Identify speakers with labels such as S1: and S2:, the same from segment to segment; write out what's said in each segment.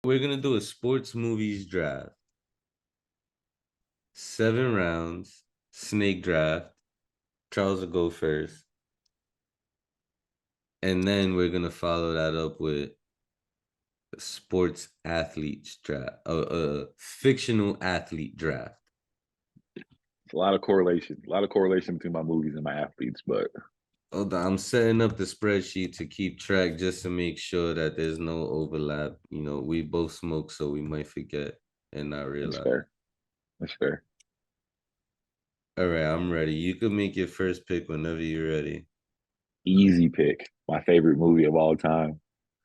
S1: we're gonna do a sports movies draft. 7 rounds, snake draft. Charles will go first. And then we're gonna follow that up with a sports athletes draft, a fictional athlete draft.
S2: It's a lot of correlation. A lot of correlation between my movies and my athletes, but
S1: Hold on, I'm setting up the spreadsheet to keep track just to make sure that there's no overlap. You know, we both smoke, so we might forget and not
S2: that's
S1: realize.
S2: fair. That's fair.
S1: All right, I'm ready. You can make your first pick whenever you're ready.
S2: Easy pick. My favorite movie of all time,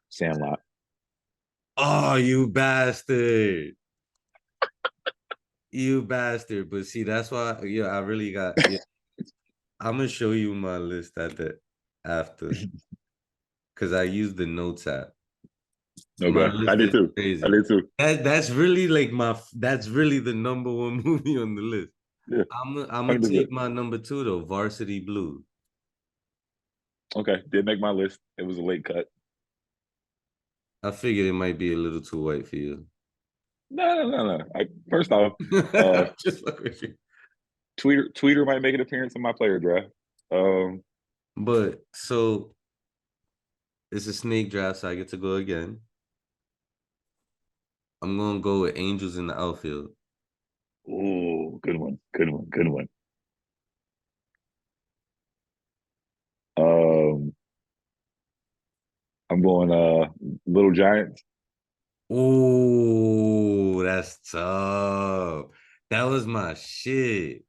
S2: Sandlot.
S1: Oh, you bastard. You bastard. But see, that's why, yeah, I really got, yeah. I'm gonna show you my list at the after because I use the notes app. My
S2: Okay, I
S1: list
S2: did
S1: is
S2: too. I
S1: crazy.
S2: did too.
S1: That's really like that's really the number one movie on the list.
S2: Yeah,
S1: I'm gonna
S2: 100%.
S1: take my number two though, Varsity Blues.
S2: Okay, did make my list. It was a late cut.
S1: I figured it might be a little too white for you.
S2: No. First off, uh,
S1: Just fuck with you.
S2: Tweeter might make an appearance in my player draft. Um,
S1: But so it's a snake draft, so I get to go again. I'm gonna go with Angels in the outfield.
S2: good one, good one. Um, I'm going Little Giants.
S1: Oh, that's tough. That was my shit.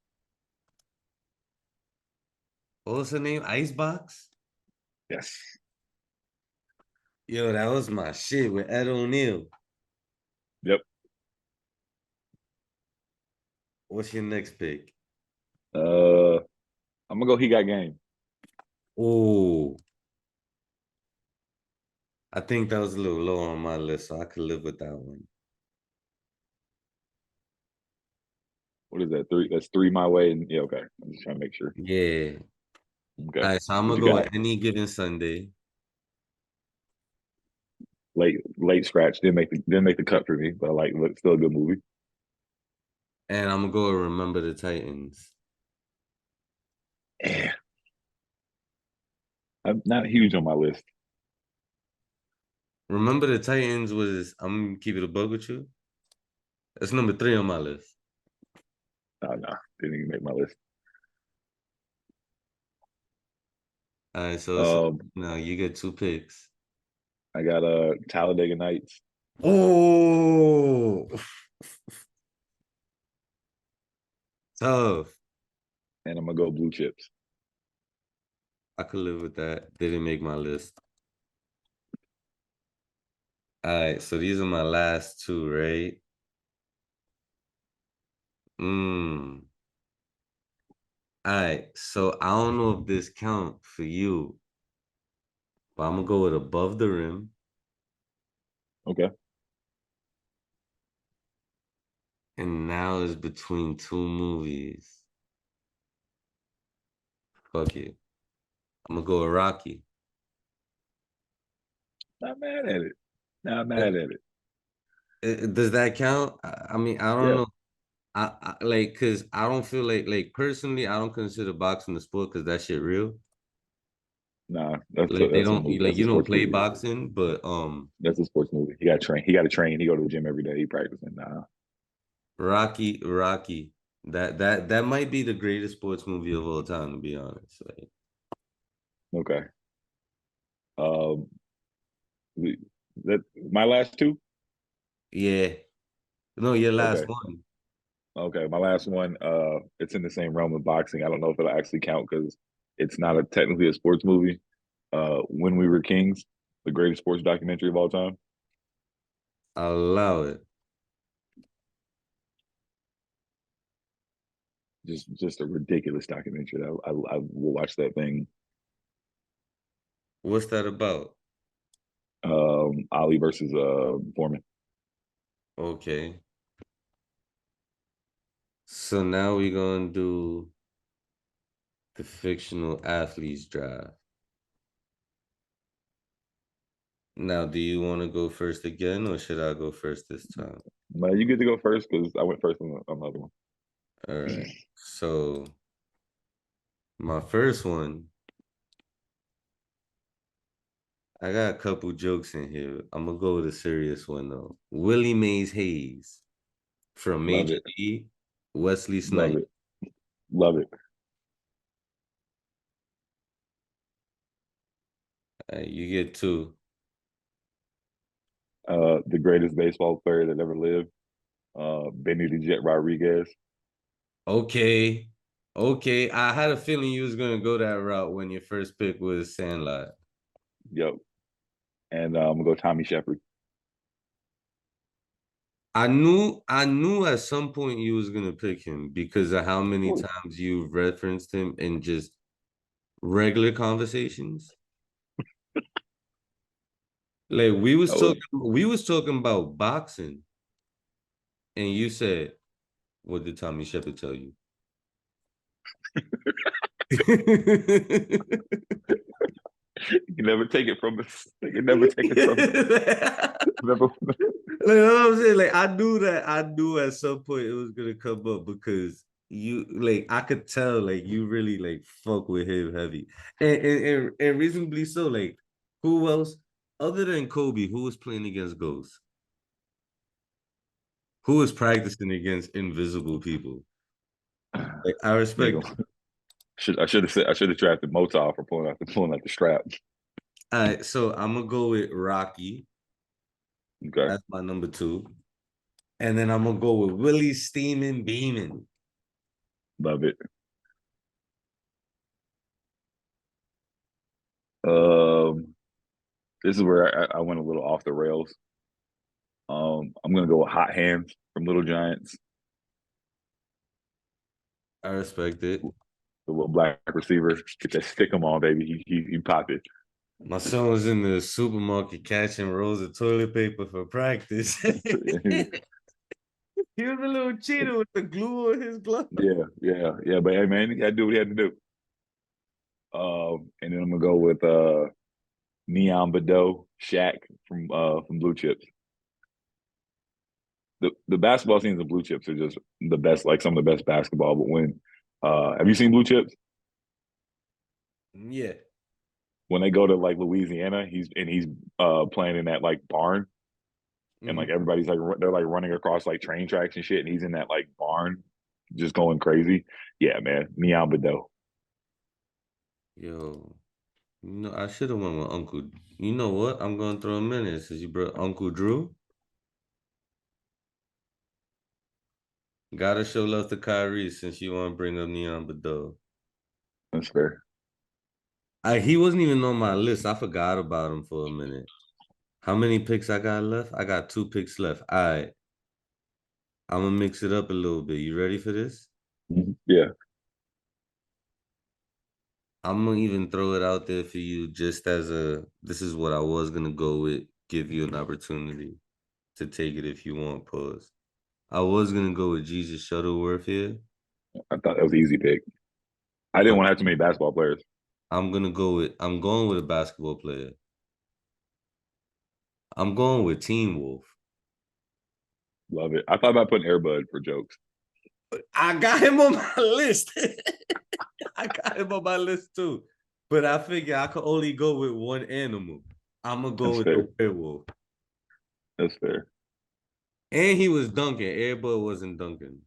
S1: What was her name? Icebox?
S2: Yes.
S1: Yo, that was my shit with Ed O'Neill.
S2: Yep.
S1: What's your next pick?
S2: Uh, I'm gonna go. He got game.
S1: Oh, I think that was a little low on my list, so I could live with that one.
S2: What is that? Three. That's three my way. And yeah, okay. I'm just trying to make sure.
S1: Yeah.
S2: Okay.
S1: All right, so I'm
S2: What
S1: gonna
S2: you
S1: go
S2: got?
S1: with Any Given Sunday,
S2: Late scratch. Didn't make the cut for me, but I like. Look, still a good movie.
S1: and I'm gonna go with Remember the Titans.
S2: Yeah. I'm not huge on my list.
S1: Remember the Titans I'm gonna keep it a bug with you. That's number 3 on my list.
S2: No, didn't even make my list.
S1: All right, so it's
S2: Um,
S1: now you get 2 picks.
S2: I got Talladega Nights,
S1: Oh, tough.
S2: and I'm gonna go Blue Chips.
S1: I could live with that. Didn't make my list. All right, so these are my last two, right? Mm. All right, so I don't know if this count for you, but I'm gonna go with Above the Rim,
S2: Okay.
S1: and now it's between two movies. Fuck it. I'm gonna go with Rocky.
S2: Not mad at it. Not
S1: Uh,
S2: mad at it.
S1: Does that count? I mean, I don't
S2: Yeah.
S1: know. I like because I don't feel like personally, I don't consider boxing a sport because that shit real.
S2: Nah, that's a
S1: Like they
S2: that's a
S1: don't
S2: movie.
S1: like
S2: That's a
S1: you don't
S2: sports
S1: play
S2: movie.
S1: boxing, but
S2: That's a sports movie. He got to train. He got to train. He go to the gym every day. He practicing. Nah.
S1: Rocky, that might be the greatest sports movie of all time, to be honest. Like,
S2: Okay. Um, that my last two.
S1: yeah, no, your last
S2: Okay.
S1: one.
S2: Okay. My last one. It's in the same realm of boxing. I don't know if it'll actually count because it's not technically a sports movie. When We Were Kings, the greatest sports documentary of all time.
S1: I'll allow it.
S2: Just a ridiculous documentary. I will watch that thing.
S1: What's that about?
S2: Ali versus Foreman.
S1: Okay, so now we're gonna do the fictional athletes draft. Now, do you want to go first again, or should I go first this time?
S2: But you get to go first because I went first on the other one.
S1: All right. So my first one, I got a couple jokes in here. I'm gonna go with a serious one though. Willie Mays Hayes from
S2: Love
S1: Major
S2: it.
S1: League, Wesley
S2: Love
S1: Snipes.
S2: it. Love it.
S1: You get two.
S2: The greatest baseball player that ever lived, Benny the Jet Rodriguez.
S1: Okay. Okay. I had a feeling you was gonna go that route when your first pick was Sandlot.
S2: Yep. And I'm gonna go Tommy Shepard.
S1: I knew at some point you was gonna pick him because of how
S2: Of
S1: many
S2: course.
S1: times you referenced him in just regular conversations. Like
S2: Oh,
S1: we was talking about boxing, and you said, "What did Tommy Shepard tell you?"
S2: you can never take it from us. You can never take it from us. Never.
S1: Like, you know what I'm saying? Like I knew at some point it was gonna come up because you like I could tell like you really like fuck with him heavy. And reasonably so. Like who else other than Kobe, who was playing against ghosts? Who was practicing against invisible people? Like I respect
S2: Nigga, I should have drafted Motov for pulling out the strap.
S1: All right, so I'm gonna go with Rocky.
S2: Okay,
S1: That's my number two. And then I'm gonna go with Willie Steeman Beeman.
S2: love it. Um, this is where I went a little off the rails. I'm gonna go with Hot Hands from Little Giants,
S1: I respect it.
S2: the little black receiver. Get that stick 'em on, baby. He popped it.
S1: My son was in the supermarket catching rolls of toilet paper for practice. He was a little cheater with the glue on his glove.
S2: Yeah. But hey, man, he had to do what he had to do. And then I'm gonna go with Neon Bedeau, Shaq from Blue Chips. The basketball scenes of Blue Chips are just the best, like some of the best basketball. But when have you seen Blue Chips?
S1: Yeah.
S2: When they go to like Louisiana, he's playing in that like barn, and
S1: Mm-hmm.
S2: like everybody's like they're like running across like train tracks and shit, and he's in that like barn, just going crazy. Yeah, man, Neon Bedeau.
S1: Yo, I should have went with Uncle. You know what? I'm gonna throw him in there since you brought Uncle Drew. Gotta show love to Kyrie since you want to bring up Neon Badou.
S2: That's fair.
S1: He wasn't even on my list. I forgot about him for a minute. How many picks I got left? I got two picks left. All right. I'm gonna mix it up a little bit. You ready for this?
S2: Yeah,
S1: I'm gonna even throw it out there for you just as this is what I was gonna go with, give you an opportunity to take it if you want, pause. I was gonna go with Jesus Shuttleworth here.
S2: I thought that was an easy pick. I didn't
S1: I'm,
S2: want to have too many basketball players.
S1: I'm going with a basketball player. I'm going with Teen Wolf.
S2: Love it. I thought about putting Airbud for jokes.
S1: I got him on my list. I got him on my list too. But I figure I could only go with one animal. I'm gonna go
S2: That's
S1: with the
S2: fair.
S1: werewolf.
S2: That's fair.
S1: And he was dunking. Everybody wasn't dunking.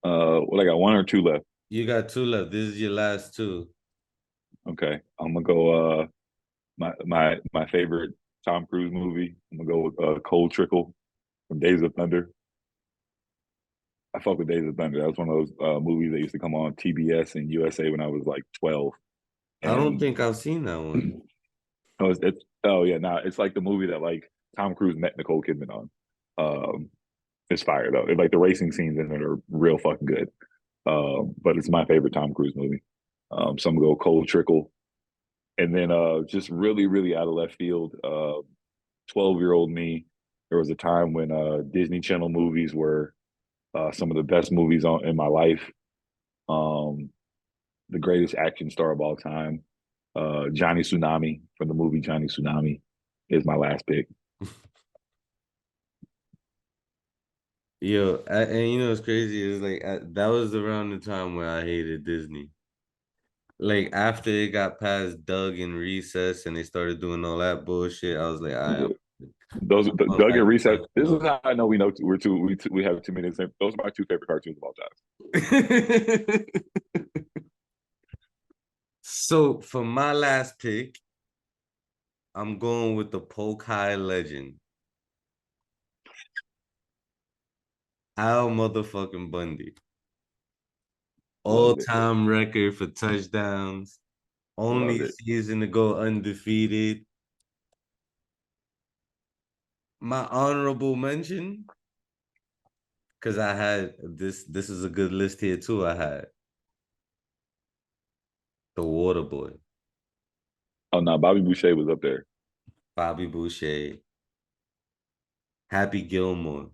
S2: Well, I got one or two left.
S1: You got two left. This is your last two.
S2: Okay, I'm gonna go. My favorite Tom Cruise movie. I'm gonna go with Cold Trickle from Days of Thunder. I fuck with Days of Thunder. That was one of those movies that used to come on TBS and USA when I was like 12.
S1: I don't
S2: And
S1: think I've seen that one.
S2: oh yeah, now it's like the movie that like Tom Cruise met Nicole Kidman on. Um, it's fire though. Like the racing scenes in it are real fucking good. But it's my favorite Tom Cruise movie. So I'm gonna go Cold Trickle, and then just really, really out of left field. 12-year-old me. There was a time when Disney Channel movies were some of the best movies in my life. Um, the greatest action star of all time. Johnny Tsunami from the movie Johnny Tsunami is my last pick.
S1: Yo, and you know what's crazy is like that was around the time where I hated Disney. Like after it got past Doug and Recess and they started doing all that bullshit, I was like,
S2: Those
S1: I'm going
S2: Doug
S1: back
S2: and
S1: to
S2: Reset.
S1: cartoon
S2: This is
S1: Network.
S2: how I know we know we have too many. Those are my two favorite cartoons of all time.
S1: So for my last pick, I'm going with the Polk High legend, Al motherfucking Bundy.
S2: Loved it.
S1: All-time record for touchdowns, only
S2: Loved it.
S1: season to go undefeated. My honorable mention, because I had this is a good list here too. I had The Water Boy,
S2: Oh no, Bobby Boucher was up there.
S1: Bobby Boucher, Happy Gilmore,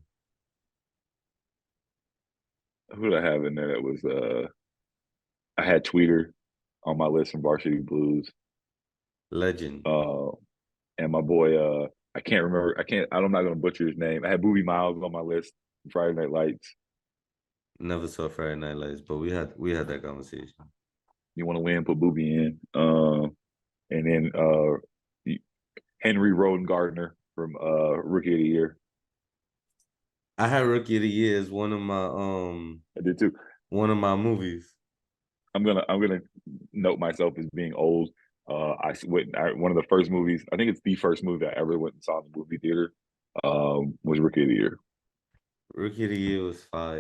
S2: Who did I have in there? That was I had Tweeter on my list from Varsity Blues.
S1: Legend.
S2: Uh, and my boy, I can't remember. I can't. I'm not gonna butcher his name. I had Booby Miles on my list. Friday Night Lights.
S1: Never saw Friday Night Lights, but we had that conversation.
S2: You want to win? Put Booby in. And then Henry Roden Gardner from Rookie of the Year.
S1: I had Rookie of the Year as
S2: I did too.
S1: one of my movies.
S2: I'm gonna note myself as being old. One of the first movies. I think it's the first movie I ever went and saw in the movie theater. Was Rookie of the Year.
S1: Rookie of the Year was fire.